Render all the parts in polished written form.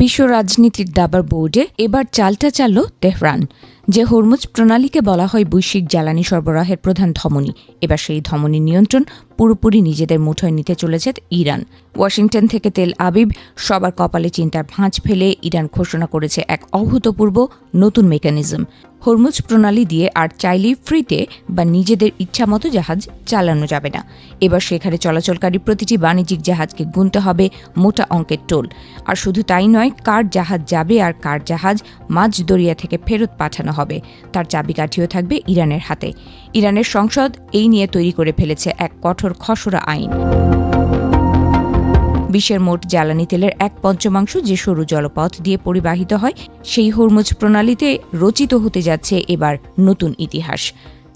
বিশ্ব রাজনীতির দাবার বোর্ডে এবার চালটা চালল তেহরান। যে হরমুজ প্রণালীকে বলা হয় বৈশ্বিক জ্বালানি সরবরাহের প্রধান ধমনী, এবার সেই ধমনীর নিয়ন্ত্রণ পুরোপুরি নিজেদের মুঠোয় নিতে চলেছে ইরান। ওয়াশিংটন থেকে তেল আবিব সবার কপালে চিন্তার ভাঁজ ফেলে ইরান ঘোষণা করেছে এক অভূতপূর্ব নতুন মেকানিজম। হরমুজ প্রণালী দিয়ে আর চাইলেই ফ্রিতে বা নিজেদের ইচ্ছামতো জাহাজ চালানো যাবে না। এবার সেখানে চলাচলকারী প্রতিটি বাণিজ্যিক জাহাজকে গুনতে হবে মোটা অঙ্কের টোল। আর শুধু তাই নয়, কার জাহাজ যাবে আর কার জাহাজ মাঝ দরিয়া থেকে ফেরত পাঠানো হবে তার চাবিকাঠিও থাকবে ইরানের হাতে। ইরানের সংসদ এই নিয়ে তৈরি করে ফেলেছে এক কঠোর খসড়া আইন। বিশ্বের মোট জ্বালানি তেলের 1/5 যে সরু জলপথ দিয়ে পরিবাহিত হয়, সেই হরমুজ প্রণালীতে রচিত হতে যাচ্ছে এবার নতুন ইতিহাস।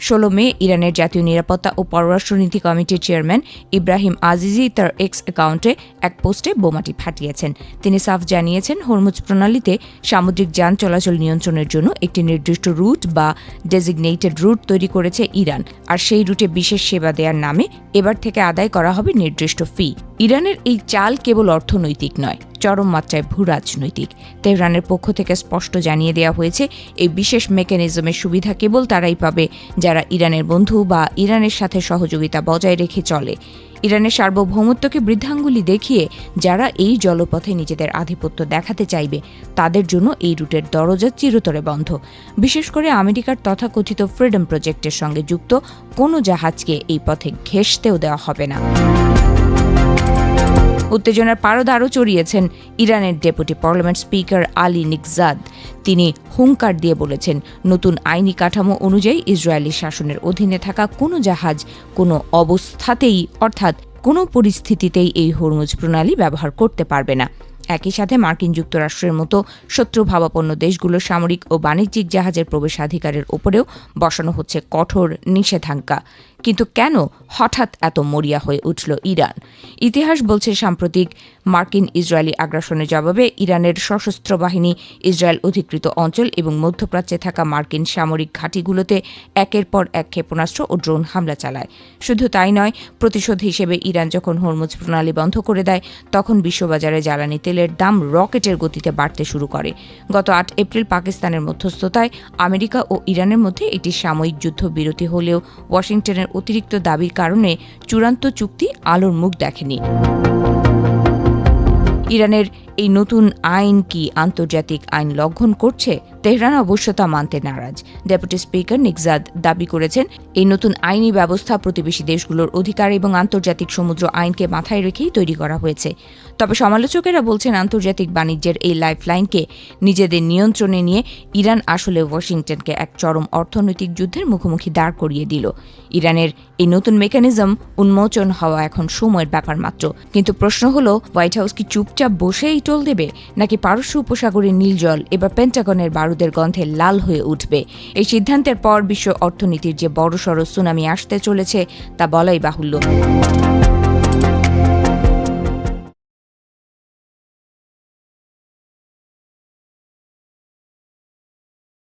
16 মে ইরানের জাতীয় নিরাপত্তা ও পররাষ্ট্রনীতি কমিটির চেয়ারম্যান ইব্রাহিম আজিজি তার এক্স অ্যাকাউন্টে এক পোস্টে বোমাটি ফাটিয়েছেন। তিনি সাফ জানিয়েছেন, হরমুজ প্রণালীতে সামুদ্রিক যান চলাচল নিয়ন্ত্রণের জন্য একটি নির্দিষ্ট রুট বা ডেজিগনেটেড রুট তৈরি করেছে ইরান, আর সেই রুটে বিশেষ সেবা দেওয়ার নামে এবার থেকে আদায় করা হবে নির্দিষ্ট ফি। ইরানের এই চাল কেবল অর্থনৈতিক নয়, চরম মাত্রায় ভূরাজনৈতিক। তেহরানের পক্ষ থেকে স্পষ্ট জানিয়ে দেওয়া হয়েছে, এই বিশেষ মেকানিজমের সুবিধা কেবল তারাই পাবে যারা ইরানের বন্ধু বা ইরানের সাথে সহযোগিতা বজায় রেখে চলে। ইরানের সার্বভৌমত্বকে বৃদ্ধাঙ্গুলি দেখিয়ে যারা এই জলপথে নিজেদের আধিপত্য দেখাতে চাইবে, তাদের জন্য এই রুটের দরজা চিরতরে বন্ধ। বিশেষ করে আমেরিকার তথাকথিত ফ্রিডম প্রজেক্টের সঙ্গে যুক্ত কোনো জাহাজকে এই পথে ঘেঁষতেও দেওয়া হবে না। উত্তেজনার পারদ আরও চড়িয়েছেন ইরানের deputy parliament speaker Ali Nikzad. তিনি হুঙ্কার দিয়ে বলেছেন, নতুন আইনি কাঠামো অনুযায়ী ইসরায়েলি শাসনের অধীনে থাকা কোনো জাহাজ কোনো অবস্থাতেই অর্থাৎ কোনো পরিস্থিতিতেই এই হরমুজ প্রণালী ব্যবহার করতে পারবে না। একই সাথে মার্কিন যুক্তরাষ্ট্রের মতো শত্রুভাবাপন্ন দেশগুলোর সামরিক ও বাণিজ্যিক জাহাজের প্রবেশাধিকারের ওপরেও বসানো হচ্ছে কঠোর নিষেধাজ্ঞা। কিন্তু কেন হঠাৎ এত মরিয়া হয়ে উঠল ইরান? ইতিহাস বলছে, সাম্প্রতিক মার্কিন ইসরায়েলি আগ্রাসনের জবাবে ইরানের সশস্ত্র বাহিনী ইসরায়েল অধিকৃত অঞ্চল এবং মধ্যপ্রাচ্যে থাকা মার্কিন সামরিক ঘাঁটিগুলোতে একের পর এক ক্ষেপণাস্ত্র ও ড্রোন হামলা চালায়। শুধু তাই নয়, প্রতিশোধ হিসেবে ইরান যখন হরমুজ প্রণালী বন্ধ করে দেয়, তখন বিশ্ববাজারে জ্বালানি তেলের দাম রকেটের গতিতে বাড়তে শুরু করে। গত 8 এপ্রিল পাকিস্তানের মধ্যস্থতায় আমেরিকা ও ইরানের মধ্যে একটি সাময়িক যুদ্ধবিরতি হলেও ওয়াশিংটনের অতিরিক্ত দাবির কারণে চূড়ান্ত চুক্তি আলোর মুখ দেখেনি। ইরানের এই নতুন আইন কি আন্তর্জাতিক আইন লঙ্ঘন করছে? তেহরান অবশ্য তা মানতে নারাজ। ডেপুটি স্পিকার নিকজাদ দাবি করেছেন, এই নতুন আইনি ব্যবস্থা প্রতিবেশী দেশগুলোর অধিকার এবং আন্তর্জাতিক সমুদ্র আইনকে মাথায় রেখেই তৈরি করা হয়েছে। তবে সমালোচকেরা বলছেন, আন্তর্জাতিক বাণিজ্যের এই লাইফলাইনকে নিজেদের নিয়ন্ত্রণে নিয়ে ইরান আসলে ওয়াশিংটনকে এক চরম অর্থনৈতিক যুদ্ধের মুখোমুখি দাঁড় করিয়ে দিল। ইরানের এই নতুন মেকানিজম উন্মোচন হওয়া এখন সময়ের ব্যাপার মাত্র। কিন্তু প্রশ্ন হলো, হোয়াইট হাউস কি চুপচাপ বসেই টোল দেবে, নাকি পারস্য উপসাগরের নীল জল এবার পেন্টাগনের বারুদের গন্ধে লাল হয়ে উঠবে? এই সিদ্ধান্তের পর বিশ্ব অর্থনীতির যে বড়সড় সুনামি আসতে চলেছে তা বলাই বাহুল্য।